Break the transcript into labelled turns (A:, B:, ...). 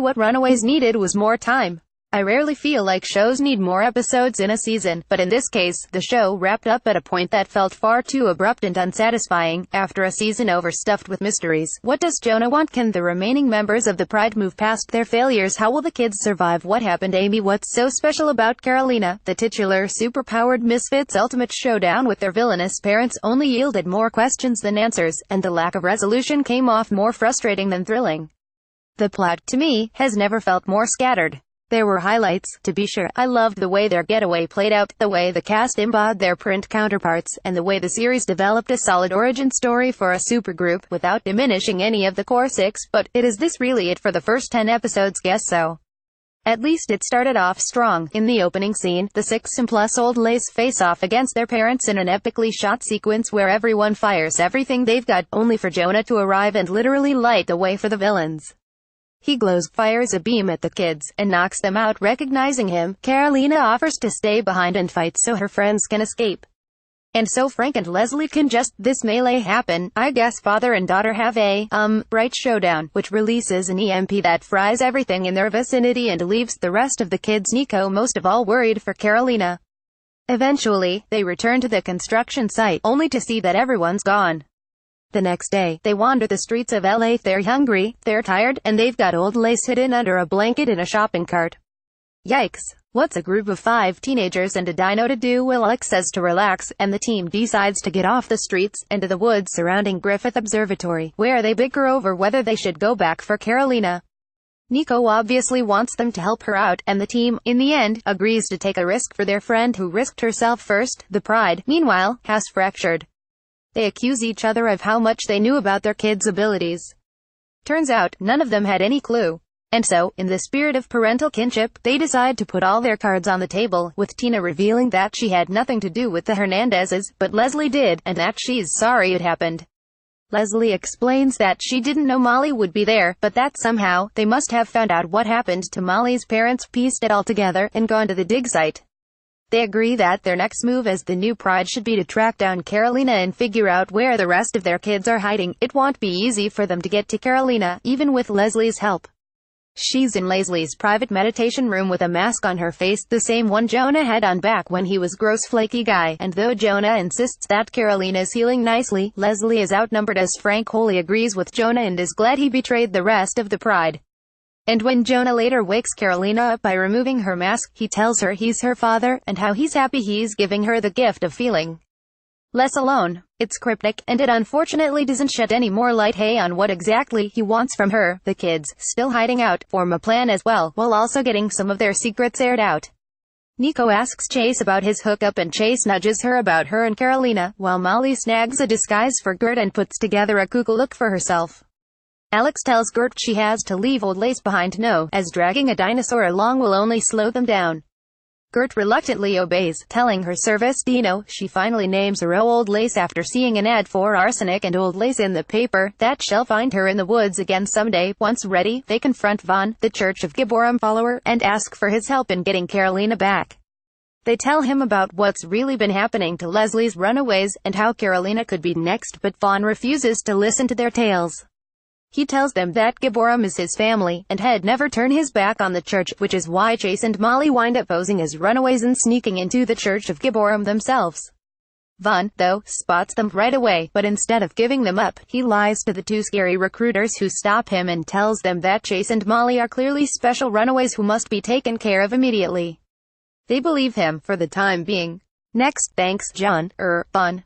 A: what Runaways needed was more time. I rarely feel like shows need more episodes in a season, but in this case, the show wrapped up at a point that felt far too abrupt and unsatisfying. After a season overstuffed with mysteries, what does Jonah want? Can the remaining members of the Pride move past their failures? How will the kids survive? What happened, Amy? What's so special about Carolina? The titular, superpowered misfits' ultimate showdown with their villainous parents only yielded more questions than answers, and the lack of resolution came off more frustrating than thrilling. The plot, to me, has never felt more scattered. There were highlights, to be sure. I loved the way their getaway played out, the way the cast embodied their print counterparts, and the way the series developed a solid origin story for a supergroup, without diminishing any of the core six. But, is this really it for the first 10 episodes? Guess so. At least it started off strong. In the opening scene, the 6+ Old Lace face off against their parents in an epically shot sequence where everyone fires everything they've got, only for Jonah to arrive and literally light the way for the villains. He glows, fires a beam at the kids, and knocks them out. Recognizing him, Carolina offers to stay behind and fight so her friends can escape. And so Frank and Leslie can just, this melee happen. I guess father and daughter have a, bright showdown, which releases an EMP that fries everything in their vicinity and leaves the rest of the kids, Nico most of all, worried for Carolina. Eventually, they return to the construction site, only to see that everyone's gone. The next day, they wander the streets of LA. They're hungry, they're tired, and they've got Old Lace hidden under a blanket in a shopping cart. Yikes. What's a group of 5 teenagers and a dino to do? Well, Alex says to relax, and the team decides to get off the streets, and to the woods surrounding Griffith Observatory, where they bicker over whether they should go back for Carolina. Nico obviously wants them to help her out, and the team, in the end, agrees to take a risk for their friend who risked herself first. The Pride, meanwhile, has fractured. They accuse each other of how much they knew about their kids' abilities. Turns out, none of them had any clue. And so, in the spirit of parental kinship, they decide to put all their cards on the table, with Tina revealing that she had nothing to do with the Hernandezes, but Leslie did, and that she's sorry it happened. Leslie explains that she didn't know Molly would be there, but that somehow, they must have found out what happened to Molly's parents, pieced it all together, and gone to the dig site. They agree that their next move as the new Pride should be to track down Carolina and figure out where the rest of their kids are hiding. It won't be easy for them to get to Carolina, even with Leslie's help. She's in Leslie's private meditation room with a mask on her face, the same one Jonah had on back when he was gross flaky guy, and though Jonah insists that Carolina's healing nicely, Leslie is outnumbered as Frank wholly agrees with Jonah and is glad he betrayed the rest of the Pride. And when Jonah later wakes Carolina up by removing her mask, he tells her he's her father, and how he's happy he's giving her the gift of feeling less alone. It's cryptic, and it unfortunately doesn't shed any more light on what exactly he wants from her. The kids, still hiding out, form a plan as well, while also getting some of their secrets aired out. Nico asks Chase about his hookup and Chase nudges her about her and Carolina, while Molly snags a disguise for Gert and puts together a cuckoo look for herself. Alex tells Gert she has to leave Old Lace behind, as dragging a dinosaur along will only slow them down. Gert reluctantly obeys, telling her service Dino. She finally names her Old Lace after seeing an ad for arsenic and Old Lace in the paper, that she'll find her in the woods again someday. Once ready, they confront Vaughn, the Church of Gibborim follower, and ask for his help in getting Carolina back. They tell him about what's really been happening to Leslie's Runaways, and how Carolina could be next, but Vaughn refuses to listen to their tales. He tells them that Gibborim is his family, and had never turned his back on the church, which is why Chase and Molly wind up posing as runaways and sneaking into the Church of Gibborim themselves. Vaughn, though, spots them right away, but instead of giving them up, he lies to the 2 scary recruiters who stop him and tells them that Chase and Molly are clearly special runaways who must be taken care of immediately. They believe him, for the time being. Next, thanks John, Vaughn,